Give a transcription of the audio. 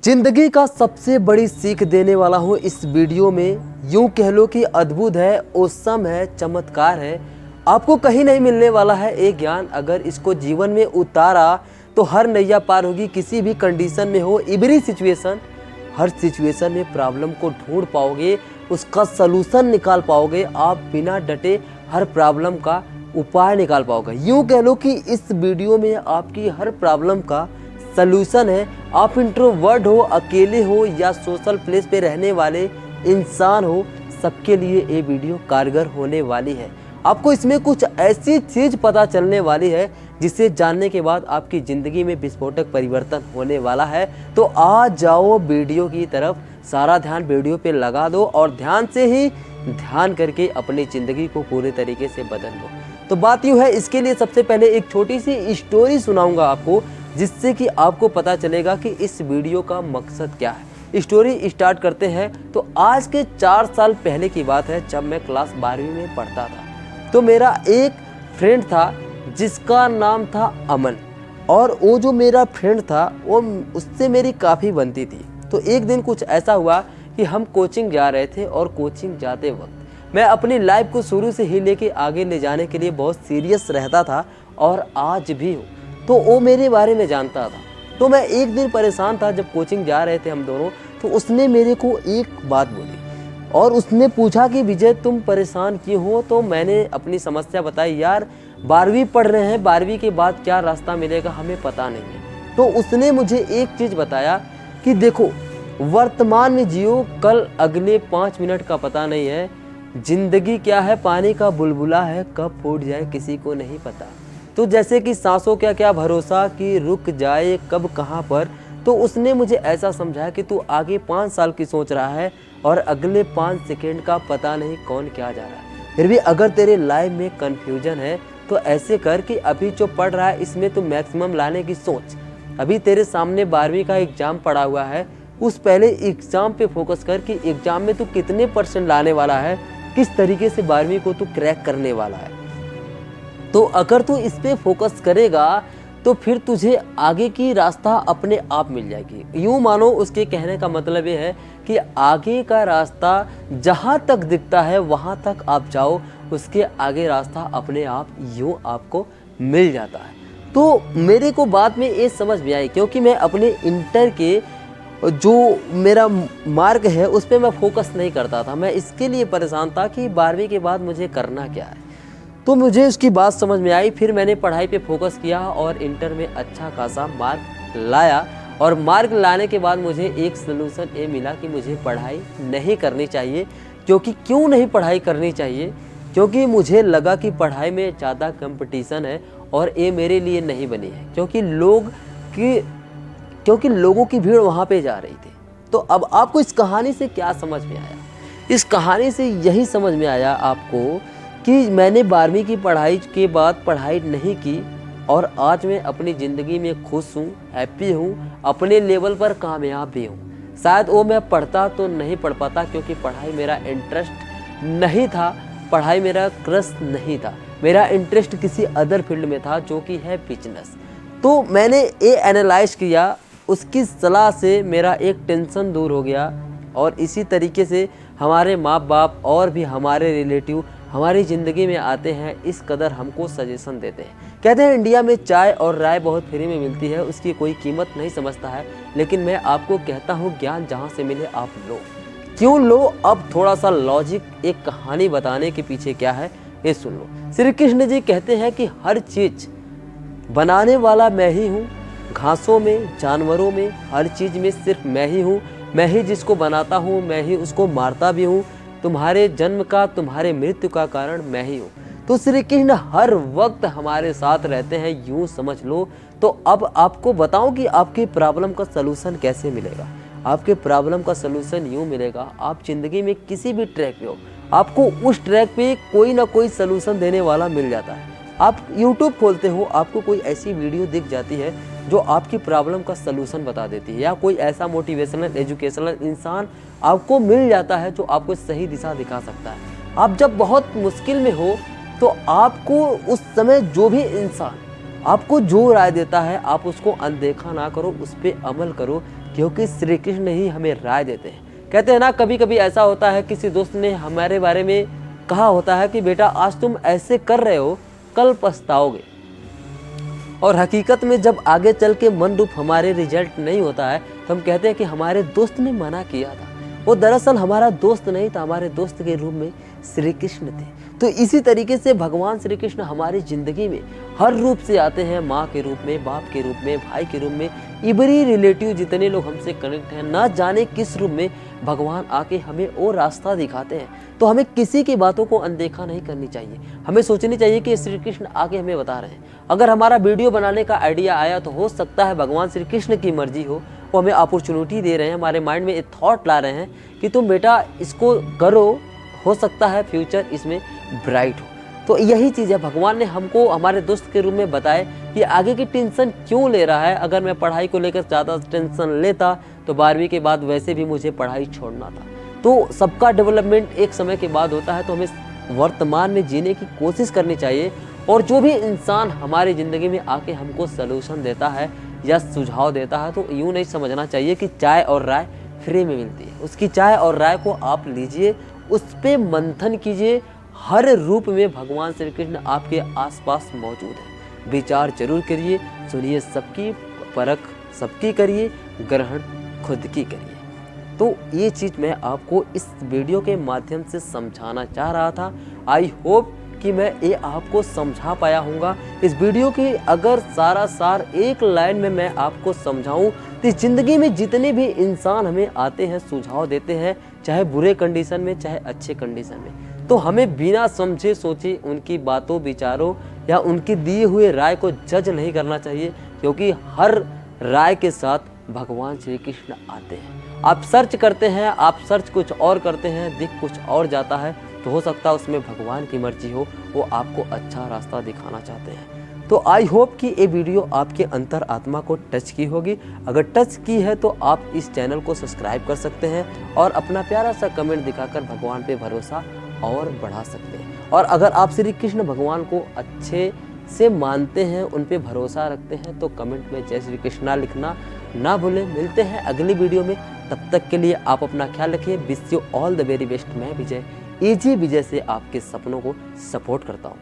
जिंदगी का सबसे बड़ी सीख देने वाला हूँ इस वीडियो में। यूं कह लो कि अद्भुत है, औसम है, चमत्कार है। आपको कहीं नहीं मिलने वाला है एक ज्ञान। अगर इसको जीवन में उतारा तो हर नैया पार होगी। किसी भी कंडीशन में हो, एवरी सिचुएशन, हर सिचुएशन में प्रॉब्लम को ढूंढ पाओगे, उसका सलूशन निकाल पाओगे। आप बिना डटे हर प्रॉब्लम का उपाय निकाल पाओगे। यूं कह लो कि इस वीडियो में आपकी हर प्रॉब्लम का सलूशन है। आप इंट्रोवर्ट हो, अकेले हो या सोशल प्लेस पे रहने वाले इंसान हो, सबके लिए ये वीडियो कारगर होने वाली है। आपको इसमें कुछ ऐसी चीज़ पता चलने वाली है जिसे जानने के बाद आपकी ज़िंदगी में विस्फोटक परिवर्तन होने वाला है। तो आ जाओ वीडियो की तरफ, सारा ध्यान वीडियो पे लगा दो और ध्यान से ही ध्यान करके अपनी ज़िंदगी को पूरे तरीके से बदल लो। तो बात यूँ है, इसके लिए सबसे पहले एक छोटी सी स्टोरी सुनाऊंगा आपको, जिससे कि आपको पता चलेगा कि इस वीडियो का मकसद क्या है। स्टोरी स्टार्ट करते हैं। तो आज के 4 साल पहले की बात है, जब मैं क्लास 12वीं में पढ़ता था। तो मेरा एक फ्रेंड था जिसका नाम था अमन, और वो जो मेरा फ्रेंड था वो उससे मेरी काफ़ी बनती थी। तो एक दिन कुछ ऐसा हुआ कि हम कोचिंग जा रहे थे, और कोचिंग जाते वक्त मैं अपनी लाइफ को शुरू से ही लेके आगे ले जाने के लिए बहुत सीरियस रहता था, और आज भी हूँ। तो वो मेरे बारे में जानता था। तो मैं एक दिन परेशान था, जब कोचिंग जा रहे थे हम दोनों, तो उसने मेरे को एक बात बोली और उसने पूछा कि विजय तुम परेशान क्यों हो। तो मैंने अपनी समस्या बताई, यार 12वीं पढ़ रहे हैं, 12वीं के बाद क्या रास्ता मिलेगा हमें पता नहीं है। तो उसने मुझे एक चीज़ बताया कि देखो, वर्तमान में जियो, कल अगले 5 मिनट का पता नहीं है। जिंदगी क्या है, पानी का बुलबुला है, कब फूट जाए किसी को नहीं पता। तो जैसे कि सांसों का क्या भरोसा कि रुक जाए कब कहाँ पर। तो उसने मुझे ऐसा समझाया कि तू आगे 5 साल की सोच रहा है और अगले 5 सेकेंड का पता नहीं कौन क्या जा रहा है। फिर भी अगर तेरे लाइफ में कन्फ्यूजन है तो ऐसे कर कि अभी जो पढ़ रहा है इसमें तू मैक्सिमम लाने की सोच। अभी तेरे सामने 12वीं का एग्ज़ाम पड़ा हुआ है, उस पहले एग्ज़ाम पे फोकस कर कि एग्ज़ाम में तू कितने % लाने वाला है, किस तरीके से 12वीं को तू क्रैक करने वाला है। तो अगर तू इस पे फोकस करेगा तो फिर तुझे आगे की रास्ता अपने आप मिल जाएगी। यूँ मानो उसके कहने का मतलब ये है कि आगे का रास्ता जहाँ तक दिखता है वहाँ तक आप जाओ, उसके आगे रास्ता अपने आप यूँ आपको मिल जाता है। तो मेरे को बाद में ये समझ में आई, क्योंकि मैं अपने इंटर के जो मेरा मार्क है उस पर मैं फोकस नहीं करता था। मैं इसके लिए परेशान था कि 12वीं के बाद मुझे करना क्या है। तो मुझे उसकी बात समझ में आई। फिर मैंने पढ़ाई पे फोकस किया और इंटर में अच्छा खासा मार्क लाया। और मार्क लाने के बाद मुझे एक सलूशन ये मिला कि मुझे पढ़ाई नहीं करनी चाहिए। क्यों नहीं पढ़ाई करनी चाहिए? क्योंकि मुझे लगा कि पढ़ाई में ज़्यादा कंपटीशन है और ये मेरे लिए नहीं बनी है, क्योंकि लोगों की भीड़ वहाँ पे जा रही थी। तो अब आपको इस कहानी से क्या समझ में आया? इस कहानी से यही समझ में आया आपको कि मैंने 12वीं की पढ़ाई के बाद पढ़ाई नहीं की, और आज मैं अपनी ज़िंदगी में खुश हूँ, हैप्पी हूँ, अपने लेवल पर कामयाब भी हूँ। शायद वो मैं पढ़ता तो नहीं पढ़ पाता, क्योंकि पढ़ाई मेरा इंटरेस्ट नहीं था, पढ़ाई मेरा क्रश नहीं था। मेरा इंटरेस्ट किसी अदर फील्ड में था, जो कि है बिजनेस। तो मैंने ये एनालाइज किया, उसकी सलाह से मेरा एक टेंशन दूर हो गया। और इसी तरीके से हमारे माँ बाप और भी हमारे रिलेटिव हमारी ज़िंदगी में आते हैं, इस कदर हमको सजेशन देते हैं। कहते हैं इंडिया में चाय और राय बहुत फ्री में मिलती है, उसकी कोई कीमत नहीं समझता है। लेकिन मैं आपको कहता हूँ, ज्ञान जहाँ से मिले आप लो। क्यों लो? अब थोड़ा सा लॉजिक, एक कहानी बताने के पीछे क्या है ये सुन लो। श्री कृष्ण जी कहते हैं कि हर चीज़ बनाने वाला मैं ही हूँ। घासों में, जानवरों में, हर चीज़ में सिर्फ मैं ही हूँ। मैं ही जिसको बनाता हूँ, मैं ही उसको मारता भी हूँ। तुम्हारे जन्म का, तुम्हारे मृत्यु का कारण मैं ही हूँ। तो श्री कृष्ण हर वक्त हमारे साथ रहते हैं, यूँ समझ लो। तो अब आपको बताऊं कि आपकी प्रॉब्लम का सलूशन कैसे मिलेगा। आपके प्रॉब्लम का सलूशन यूँ मिलेगा, आप ज़िंदगी में किसी भी ट्रैक पे हो, आपको उस ट्रैक पे कोई ना कोई सलूशन देने वाला मिल जाता है। आप यूट्यूब खोलते हो, आपको कोई ऐसी वीडियो दिख जाती है जो आपकी प्रॉब्लम का सलूशन बता देती है, या कोई ऐसा मोटिवेशनल एजुकेशनल इंसान आपको मिल जाता है जो आपको सही दिशा दिखा सकता है। आप जब बहुत मुश्किल में हो तो आपको उस समय जो भी इंसान आपको जो राय देता है, आप उसको अनदेखा ना करो, उस पर अमल करो, क्योंकि श्री कृष्ण ही हमें राय देते हैं। कहते हैं ना, कभी कभी ऐसा होता है किसी दोस्त ने हमारे बारे में कहा होता है कि बेटा आज तुम ऐसे कर रहे हो, कल पछताओगे। और हकीकत में जब आगे चल के मन रूप हमारे रिजल्ट नहीं होता है तो हम कहते हैं कि हमारे दोस्त ने मना किया था। वो दरअसल हमारा दोस्त नहीं था, हमारे दोस्त के रूप में श्री कृष्ण थे। तो इसी तरीके से भगवान श्री कृष्ण हमारी जिंदगी में हर रूप से आते हैं, माँ के रूप में, बाप के रूप में, भाई के रूप में, इबरी रिलेटिव जितने लोग हमसे कनेक्ट हैं, ना जाने किस रूप में भगवान आके हमें वो रास्ता दिखाते हैं। तो हमें किसी की बातों को अनदेखा नहीं करनी चाहिए, हमें सोचनी चाहिए कि श्री कृष्ण आके हमें बता रहे हैं। अगर हमारा वीडियो बनाने का आइडिया आया तो हो सकता है भगवान श्री कृष्ण की मर्जी हो, वो हमें अपॉर्चुनिटी दे रहे हैं, हमारे माइंड में एक थॉट ला रहे हैं कि तुम बेटा इसको करो, हो सकता है फ्यूचर इसमें ब्राइट हो। तो यही चीज़ है, भगवान ने हमको हमारे दोस्त के रूप में बताए कि आगे की टेंशन क्यों ले रहा है। अगर मैं पढ़ाई को लेकर ज़्यादा टेंशन लेता तो 12वीं के बाद वैसे भी मुझे पढ़ाई छोड़ना था। तो सबका डेवलपमेंट एक समय के बाद होता है, तो हमें वर्तमान में जीने की कोशिश करनी चाहिए। और जो भी इंसान हमारी ज़िंदगी में आके हमको सलूशन देता है या सुझाव देता है, तो यूँ नहीं समझना चाहिए कि चाय और राय फ्री में मिलती है। उसकी चाय और राय को आप लीजिए, उस पर मंथन कीजिए। हर रूप में भगवान श्री कृष्ण आपके आसपास मौजूद है। विचार जरूर करिए, सुनिए सबकी, परख सबकी करिए, ग्रहण खुद की करिए। तो ये चीज़ मैं आपको इस वीडियो के माध्यम से समझाना चाह रहा था। आई होप कि मैं ये आपको समझा पाया हूँगा। इस वीडियो की अगर सारा सार एक लाइन में मैं आपको समझाऊँ तो ज़िंदगी में जितने भी इंसान हमें आते हैं, सुझाव देते हैं, चाहे बुरे कंडीशन में चाहे अच्छे कंडीशन में, तो हमें बिना समझे सोचे उनकी बातों, विचारों या उनकी दिए हुए राय को जज नहीं करना चाहिए, क्योंकि हर राय के साथ भगवान श्री कृष्ण आते हैं। आप सर्च करते हैं, आप सर्च कुछ और करते हैं, दिख कुछ और जाता है, तो हो सकता है उसमें भगवान की मर्जी हो, वो आपको अच्छा रास्ता दिखाना चाहते हैं। तो आई होप कि ये वीडियो आपके अंतर आत्मा को टच की होगी। अगर टच की है तो आप इस चैनल को सब्सक्राइब कर सकते हैं और अपना प्यारा सा कमेंट दिखाकर भगवान पे भरोसा और बढ़ा सकते हैं। और अगर आप श्री कृष्ण भगवान को अच्छे से मानते हैं, उन पे भरोसा रखते हैं, तो कमेंट में जय श्री कृष्णा लिखना ना भूलें। मिलते हैं अगली वीडियो में, तब तक के लिए आप अपना ख्याल रखिए। Wish you all the very best. मैं विजय, इजी विजय से आपके सपनों को सपोर्ट करता हूँ।